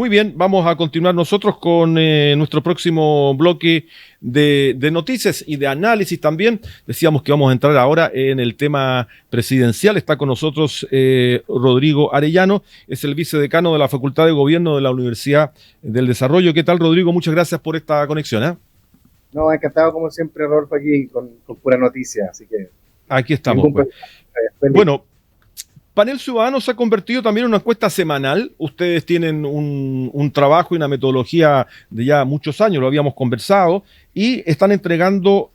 Muy bien, vamos a continuar nosotros con nuestro próximo bloque de noticias y de análisis también. Decíamos que vamos a entrar ahora en el tema presidencial. Está con nosotros Rodrigo Arellano, es el vicedecano de la Facultad de Gobierno de la Universidad del Desarrollo. ¿Qué tal, Rodrigo? Muchas gracias por esta conexión, ¿eh? No, encantado como siempre, Rodolfo, aquí con pura noticia, así que Aquí estamos, pues. Bueno, Panel Ciudadano se ha convertido también en una encuesta semanal. Ustedes tienen un trabajo y una metodología de ya muchos años, lo habíamos conversado, y están entregando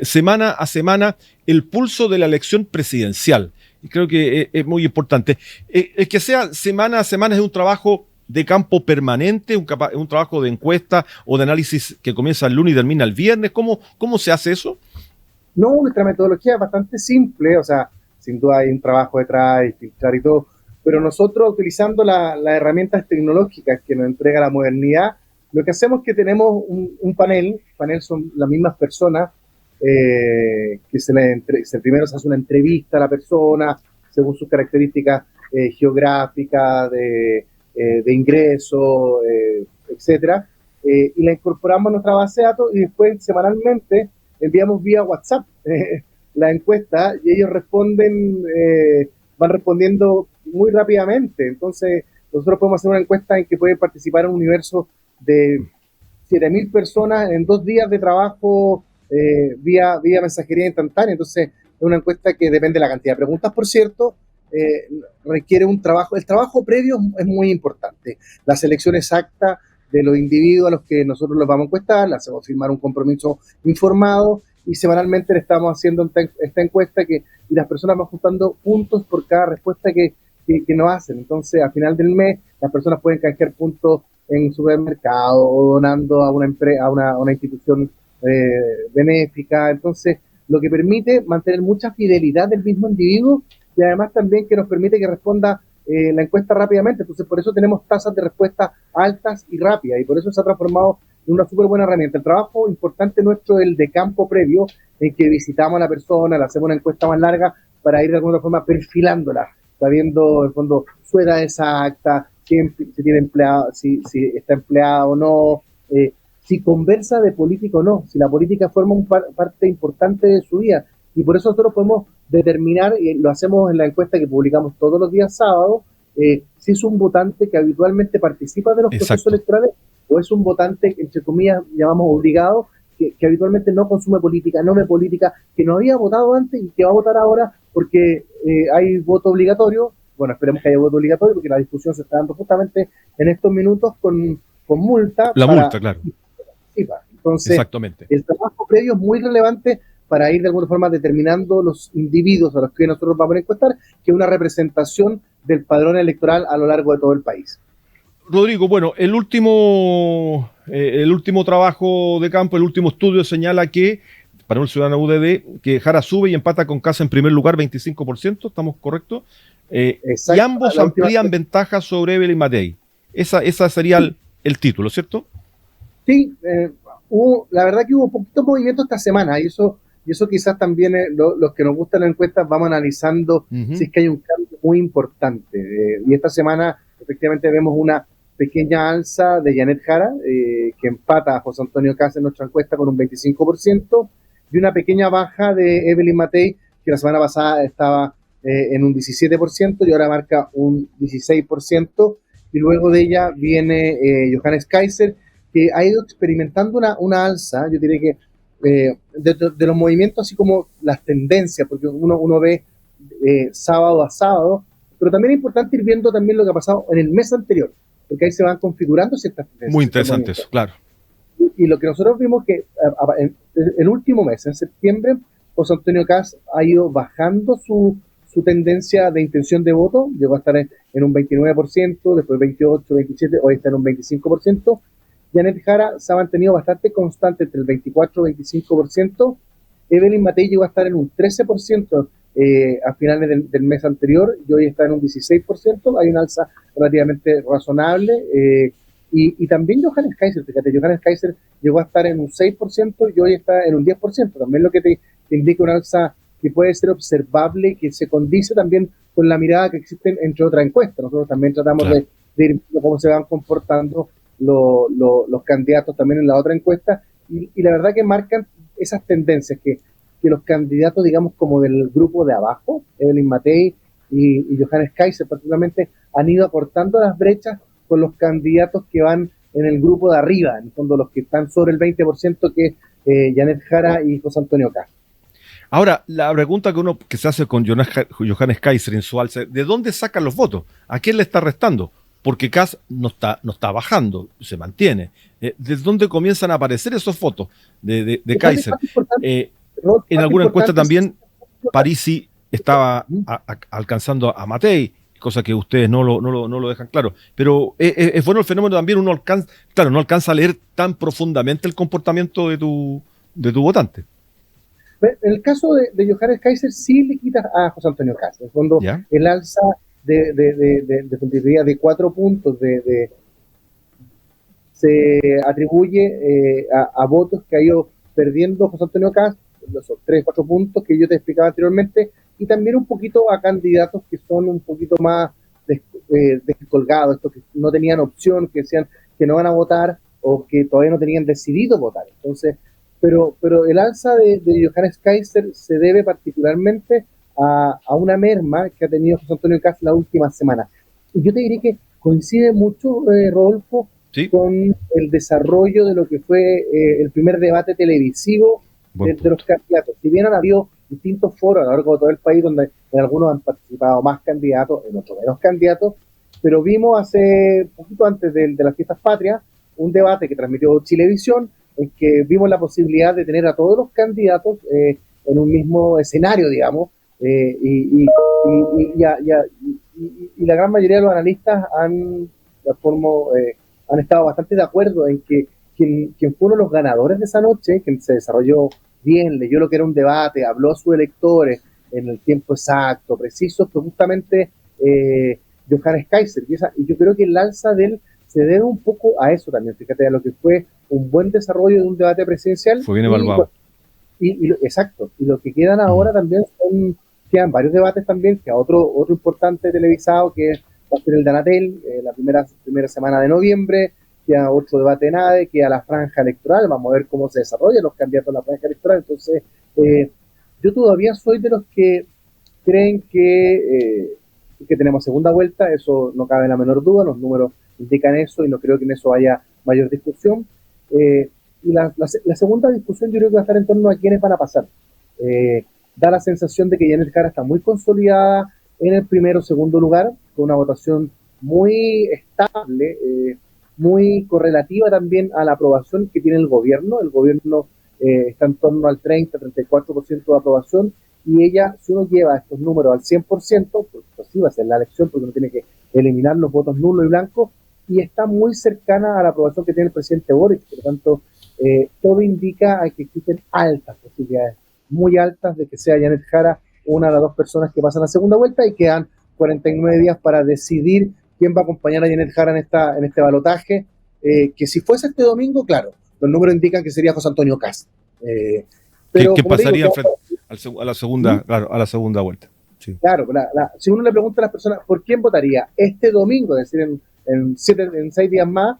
semana a semana el pulso de la elección presidencial. Y creo que es muy importante. El que sea semana a semana es un trabajo de campo permanente, un trabajo de encuesta o de análisis que comienza el lunes y termina el viernes. ¿Cómo se hace eso? No, nuestra metodología es bastante simple, o sea, sin duda hay un trabajo detrás y filtrar y todo, pero nosotros utilizando las herramientas tecnológicas que nos entrega la modernidad, lo que hacemos es que tenemos un panel son las mismas personas, primero se hace una entrevista a la persona, según sus características geográficas, de ingreso, etcétera, y la incorporamos a nuestra base de datos y después semanalmente enviamos vía WhatsApp la encuesta y ellos van respondiendo muy rápidamente. Entonces, nosotros podemos hacer una encuesta en que puede participar un universo de 7.000 personas en 2 días de trabajo vía mensajería instantánea. Entonces, es una encuesta que depende de la cantidad de preguntas, por cierto, requiere un trabajo. El trabajo previo es muy importante. La selección exacta de los individuos a los que nosotros los vamos a encuestar, le hacemos firmar un compromiso informado y semanalmente le estamos haciendo esta encuesta y las personas van juntando puntos por cada respuesta que nos hacen. Entonces, al final del mes, las personas pueden canjear puntos en supermercado o donando a una institución benéfica. Entonces, lo que permite mantener mucha fidelidad del mismo individuo y además también que nos permite que responda la encuesta rápidamente. Entonces, por eso tenemos tasas de respuesta altas y rápidas, y por eso se ha transformado en una súper buena herramienta. El trabajo importante nuestro es el de campo previo, en que visitamos a la persona, le hacemos una encuesta más larga para ir de alguna forma perfilándola, sabiendo, en el fondo, su edad exacta, si tiene empleado, si está empleado o no, si conversa de política o no, si la política forma parte importante de su vida. Y por eso nosotros podemos determinar, y lo hacemos en la encuesta que publicamos todos los días sábados, si es un votante que habitualmente participa de los procesos electorales o es un votante, entre comillas, llamamos obligado, que habitualmente no consume política, no ve política, que no había votado antes y que va a votar ahora porque hay voto obligatorio. Bueno, esperemos que haya voto obligatorio porque la discusión se está dando justamente en estos minutos con multa. Multa, claro. Entonces, exactamente. El trabajo previo es muy relevante para ir de alguna forma determinando los individuos a los que nosotros vamos a encuestar, que es una representación del padrón electoral a lo largo de todo el país. Rodrigo, bueno, el último trabajo de campo, el último estudio señala que, para un ciudadano UDD, que Jara sube y empata con Kast en primer lugar, 25%, ¿estamos correctos? Y ambos amplían ventajas sobre Evelyn Matei. Esa sería el título, ¿cierto? Sí, la verdad que hubo poquito movimiento esta semana, y eso quizás también los que nos gustan las encuestas vamos analizando si es que hay un cambio muy importante. Y esta semana efectivamente vemos una pequeña alza de Janet Jara, que empata a José Antonio Kast en nuestra encuesta con un 25%, y una pequeña baja de Evelyn Matei, que la semana pasada estaba en un 17% y ahora marca un 16%, y luego de ella viene Johannes Kaiser, que ha ido experimentando una alza. Yo diría que de los movimientos, así como las tendencias, porque uno ve sábado a sábado, pero también es importante ir viendo también lo que ha pasado en el mes anterior, porque ahí se van configurando ciertas tendencias. Muy interesante eso, claro. Y lo que nosotros vimos que en el último mes, en septiembre, José Antonio Kast ha ido bajando su tendencia de intención de voto, llegó a estar en un 29%, después 28, 27, hoy está en un 25%. Janet Jara se ha mantenido bastante constante entre el 24 y 25%. Evelyn Matei llegó a estar en un 13% a finales del mes anterior y hoy está en un 16%. Hay una alza relativamente razonable. Y también Johannes Kaiser, fíjate, Johannes Kaiser llegó a estar en un 6% y hoy está en un 10%. También lo que te indica una alza que puede ser observable, que se condice también con la mirada que existe entre otras encuestas. Nosotros también tratamos de ir viendo cómo se van comportando los candidatos también en la otra encuesta, y la verdad que marcan esas tendencias que los candidatos, digamos, como del grupo de abajo, Evelyn Matei y Johannes Kaiser particularmente, han ido acortando las brechas con los candidatos que van en el grupo de arriba, en el fondo los que están sobre el 20%, que es Janet Jara y José Antonio Kast. Ahora, la pregunta que se hace con Johannes Kaiser en su alza, ¿de dónde sacan los votos? ¿A quién le está restando? Porque Kast no está bajando, se mantiene. ¿De dónde comienzan a aparecer esos votos de Kaiser? En alguna encuesta también Parisi estaba alcanzando a Matei, cosa que ustedes no lo dejan claro. Pero es bueno el fenómeno también, no alcanza a leer tan profundamente el comportamiento de tu votante. En el caso de Johannes Kaiser sí le quita a José Antonio Kast. En el fondo, ¿ya? El alza de 4 puntos se atribuye a votos que ha ido perdiendo José Antonio Kast, esos 3-4 puntos que yo te explicaba anteriormente, y también un poquito a candidatos que son un poquito más descolgados, estos que no tenían opción, que decían que no van a votar o que todavía no tenían decidido votar. Entonces, pero el alza de Johannes Kaiser se debe particularmente a una merma que ha tenido José Antonio Kast la última semana. Y yo te diría que coincide mucho, Rodolfo, ¿sí?, con el desarrollo de lo que fue el primer debate televisivo de los candidatos. Si bien han habido distintos foros a lo largo de todo el país donde en algunos han participado más candidatos, en otros menos candidatos, pero vimos hace poquito antes de las fiestas patrias un debate que transmitió Chilevisión, en que vimos la posibilidad de tener a todos los candidatos en un mismo escenario, digamos, y la gran mayoría de los analistas han estado bastante de acuerdo en que quien fue uno de los ganadores de esa noche, quien se desarrolló bien, leyó lo que era un debate, habló a sus electores en el tiempo exacto, preciso, fue justamente Johannes Kaiser, y yo creo que el alza de él se debe un poco a eso también, fíjate, a lo que fue un buen desarrollo de un debate presidencial. Fue bien evaluado. Exacto, y lo que quedan ahora también quedan varios debates también, que a otro importante televisado, que va a ser el de Anatel, la primera semana de noviembre, queda otro debate en ADE, queda la franja electoral, vamos a ver cómo se desarrollan los candidatos a la franja electoral. Entonces, yo todavía soy de los que creen que tenemos segunda vuelta, eso no cabe la menor duda, los números indican eso y no creo que en eso haya mayor discusión. Y la segunda discusión yo creo que va a estar en torno a quiénes van a pasar. Da la sensación de que Janet Jara está muy consolidada en el primero o segundo lugar, con una votación muy estable, muy correlativa también a la aprobación que tiene el gobierno. El gobierno está en torno al 30-34% de aprobación, y ella, si uno lleva estos números al 100%, pues sí va a ser la elección, porque uno tiene que eliminar los votos nulos y blancos, y está muy cercana a la aprobación que tiene el presidente Boric. Por lo tanto, todo indica a que existen altas posibilidades, muy altas, de que sea Janet Jara una de las dos personas que pasan a la segunda vuelta, y quedan 49 días para decidir quién va a acompañar a Janet Jara en este balotaje, que si fuese este domingo, claro, los números indican que sería José Antonio Kast. Pero ¿Qué pasaría a la segunda vuelta? Sí. Claro, si uno le pregunta a las personas por quién votaría este domingo, es decir, en 6 días más,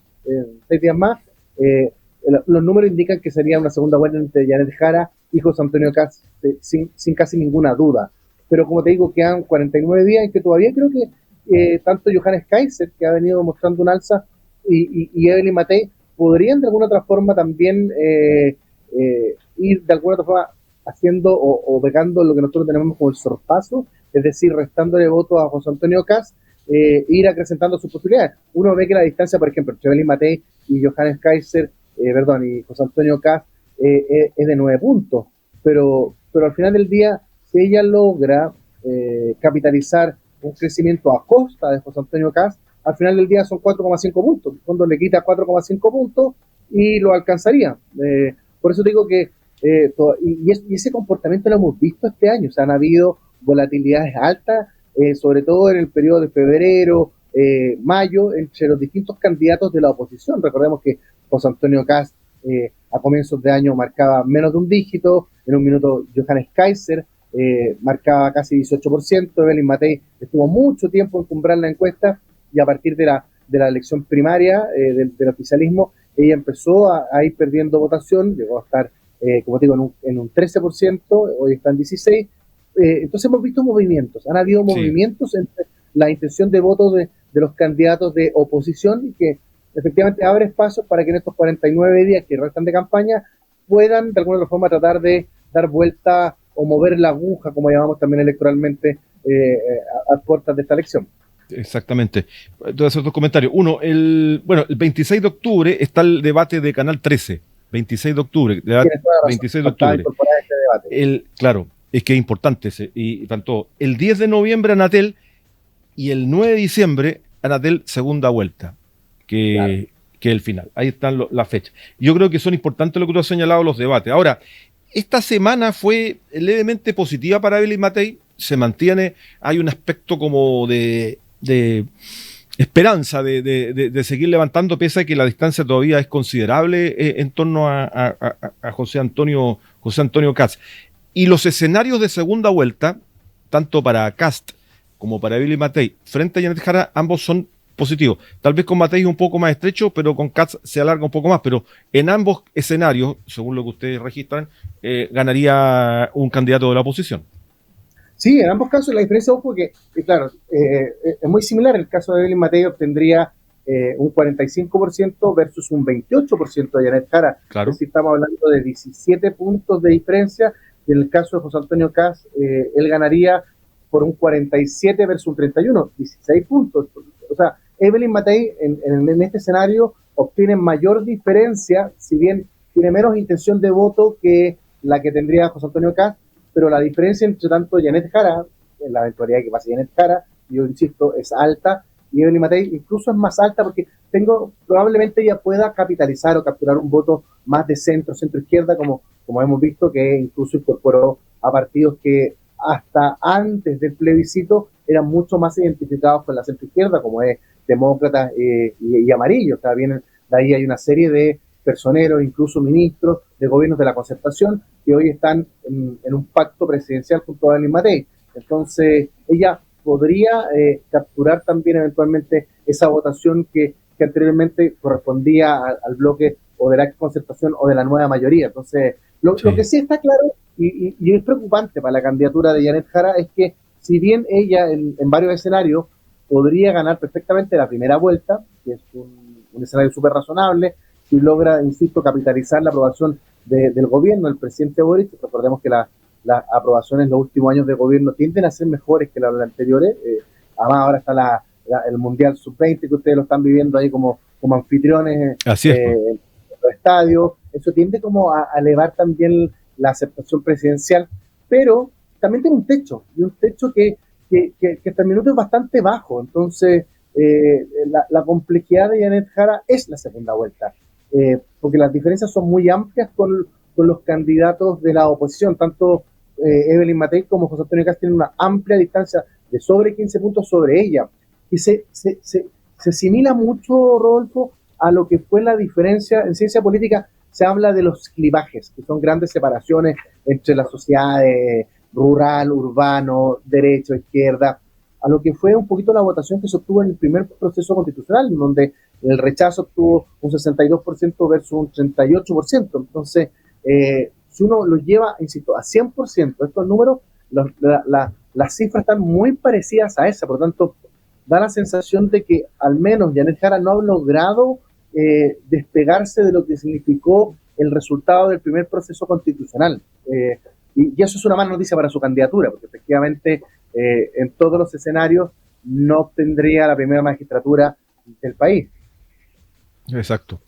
los números indican que sería una segunda vuelta entre Janet Jara y José Antonio Kast, sin casi ninguna duda. Pero como te digo, quedan 49 días en que todavía creo que tanto Johannes Kaiser, que ha venido mostrando un alza, y Evelyn Matei podrían de alguna otra forma también ir de alguna otra forma haciendo o pegando lo que nosotros tenemos como el sorpaso, es decir, restándole votos a José Antonio Kast, ir acrecentando sus posibilidades. Uno ve que la distancia, por ejemplo, entre Evelyn Matei y Johannes Kaiser, y José Antonio Kast es de 9 puntos, pero al final del día, si ella logra capitalizar un crecimiento a costa de José Antonio Kast, al final del día son 4,5 puntos, cuando le quita 4,5 puntos y lo alcanzaría. Por eso digo que y ese comportamiento lo hemos visto este año, o sea, han habido volatilidades altas, sobre todo en el periodo de febrero, mayo, entre los distintos candidatos de la oposición. Recordemos que José Antonio Kast a comienzos de año marcaba menos de un dígito, en un minuto Johannes Kaiser marcaba casi 18%, Evelyn Matei estuvo mucho tiempo en cumbrar la encuesta, y a partir de la de la elección primaria del oficialismo, ella empezó a ir perdiendo votación, llegó a estar, como te digo, en un 13%, hoy está en 16%. Entonces hemos visto movimientos, han habido movimientos entre la intención de voto de los candidatos de oposición y que efectivamente abre espacios para que en estos 49 días que restan de campaña puedan de alguna forma tratar de dar vuelta o mover la aguja, como llamamos también electoralmente, a puertas de esta elección. Exactamente. Voy a hacer dos comentarios. Uno, el 26 de octubre está el debate de Canal 13. 26 de octubre. 26 de octubre. Claro, es que es importante ese. Y tanto el 10 de noviembre Anatel y el 9 de diciembre Anatel segunda vuelta, que es el final. Ahí están las fechas. Yo creo que son importantes lo que tú has señalado, los debates. Ahora, esta semana fue levemente positiva para Evelyn Matei. Se mantiene, hay un aspecto como de esperanza de seguir levantando, pese a que la distancia todavía es considerable en torno a José Antonio Kast. Y los escenarios de segunda vuelta, tanto para Kast como para Evelyn Matei, frente a Janet Jara, ambos son positivos. Tal vez con Matei un poco más estrecho, pero con Kast se alarga un poco más. Pero en ambos escenarios, según lo que ustedes registran, ganaría un candidato de la oposición. Sí, en ambos casos la diferencia, ojo, que claro, es muy similar. El caso de Evelyn Matei obtendría un 45% versus un 28% de Janet Jara. Claro. Es decir, estamos hablando de 17 puntos de diferencia. Y en el caso de José Antonio Kast, él ganaría por un 47 versus un 31, 16 puntos. O sea, Evelyn Matei en este escenario obtiene mayor diferencia, si bien tiene menos intención de voto que la que tendría José Antonio Kast, pero la diferencia entre tanto Janet Jara, en la eventualidad que pase Janet Jara, yo insisto, es alta, y Evelyn Matei incluso es más alta porque probablemente ella pueda capitalizar o capturar un voto más de centro-izquierda, como hemos visto, que incluso incorporó a partidos que hasta antes del plebiscito eran mucho más identificados con la centro-izquierda, como es Demócratas y Amarillo. O sea, de ahí hay una serie de personeros, incluso ministros de gobiernos de la Concertación, que hoy están en un pacto presidencial junto a Evelyn Matei. Entonces, ella podría capturar también eventualmente esa votación que anteriormente correspondía al bloque o de la Concertación o de la nueva mayoría. Entonces, lo que sí está claro y es preocupante para la candidatura de Janet Jara es que si bien ella en varios escenarios podría ganar perfectamente la primera vuelta, que es un escenario súper razonable, si logra, insisto, capitalizar la aprobación del gobierno, del presidente Boric. Recordemos que las aprobaciones en los últimos años de gobierno tienden a ser mejores que las anteriores. Además, ahora está el Mundial Sub-20, que ustedes lo están viviendo ahí como anfitriones en los estadios. Eso tiende como a elevar también la aceptación presidencial, pero también tiene un techo, y un techo que hasta el minuto es bastante bajo. Entonces, la complejidad de Janet Jara es la segunda vuelta, porque las diferencias son muy amplias con los candidatos de la oposición. Tanto Evelyn Matei como José Antonio Kast tienen una amplia distancia de sobre 15 puntos sobre ella, y se asimila mucho, Rodolfo, a lo que fue la diferencia en ciencia política. Se habla de los clivajes, que son grandes separaciones entre las sociedades rural, urbano, derecho, izquierda, a lo que fue un poquito la votación que se obtuvo en el primer proceso constitucional, en donde el rechazo obtuvo un 62% versus un 38%. Entonces, si uno lo lleva, insisto, a 100%, estos números, las cifras están muy parecidas a esa. Por lo tanto, da la sensación de que al menos Janet Jara no ha logrado despegarse de lo que significó el resultado del primer proceso constitucional. Y eso es una mala noticia para su candidatura, porque efectivamente en todos los escenarios no obtendría la primera magistratura del país. Exacto.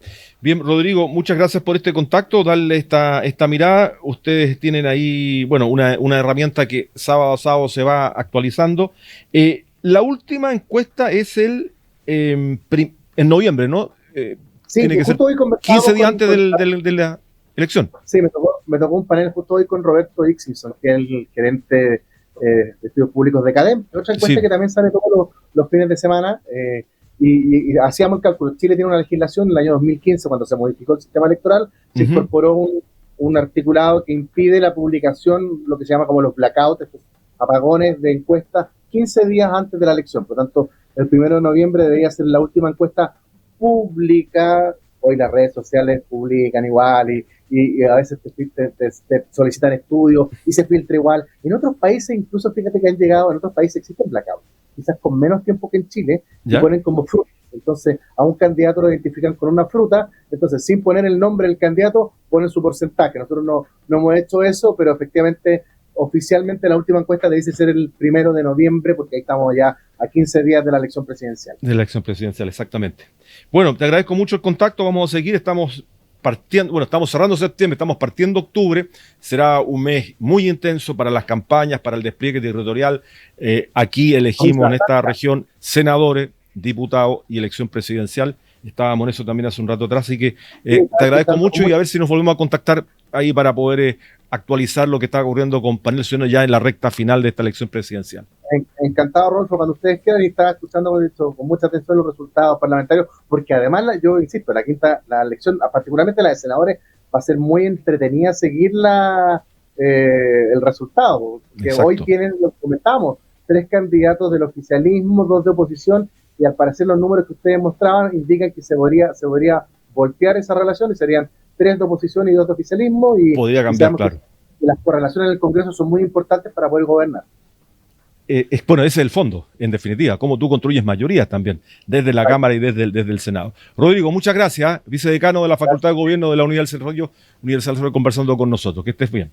Bien, Rodrigo, muchas gracias por este contacto, darle esta mirada. Ustedes tienen ahí, bueno, una herramienta que sábado a sábado se va actualizando. La última encuesta es en noviembre, ¿no? Sí, tiene que ser 15 días antes de la elección. Sí, me tocó un panel justo hoy con Roberto Ixison, que es el gerente de estudios públicos de CADEM, otra encuesta que también sale todos los fines de semana, y hacíamos el cálculo. Chile tiene una legislación en el año 2015, cuando se modificó el sistema electoral, se incorporó un articulado que impide la publicación, lo que se llama como los blackouts, estos apagones de encuestas, 15 días antes de la elección. Por lo tanto, el 1 de noviembre debería ser la última encuesta pública. Hoy las redes sociales publican igual y a veces te solicitan estudios y se filtra igual. En otros países, incluso fíjate que han llegado, en otros países existen blackouts, quizás con menos tiempo que en Chile, y ponen como fruta. Entonces, a un candidato lo identifican con una fruta, entonces sin poner el nombre del candidato, ponen su porcentaje. Nosotros no hemos hecho eso, pero efectivamente, oficialmente la última encuesta dice ser el 1 de noviembre, porque ahí estamos ya a 15 días de la elección presidencial. De la elección presidencial, exactamente. Bueno, te agradezco mucho el contacto, vamos a seguir, estamos cerrando septiembre, estamos partiendo octubre, será un mes muy intenso para las campañas, para el despliegue territorial. Aquí elegimos en esta región senadores, diputados y elección presidencial. Estábamos en eso también hace un rato atrás, así que te agradezco mucho y a ver si nos volvemos a contactar ahí para poder actualizar lo que está ocurriendo con Panel Ciudadano ya en la recta final de esta elección presidencial. Encantado, Rodolfo, cuando ustedes quieran, y estaba escuchando con mucha atención los resultados parlamentarios, porque además, yo insisto, la elección, particularmente la de senadores, va a ser muy entretenida seguir el resultado, que hoy tienen, lo comentábamos, 3 candidatos del oficialismo, 2 de oposición, y al parecer los números que ustedes mostraban indican que se podría voltear esa relación y serían 3 de oposición y 2 de oficialismo. Y podría cambiar, claro. Las correlaciones en el Congreso son muy importantes para poder gobernar. Bueno, ese es el fondo, en definitiva, cómo tú construyes mayorías también, desde la Cámara y desde el Senado. Rodrigo, muchas gracias, vicedecano de la Facultad de Gobierno de la Universidad del Desarrollo, conversando con nosotros. Que estés bien.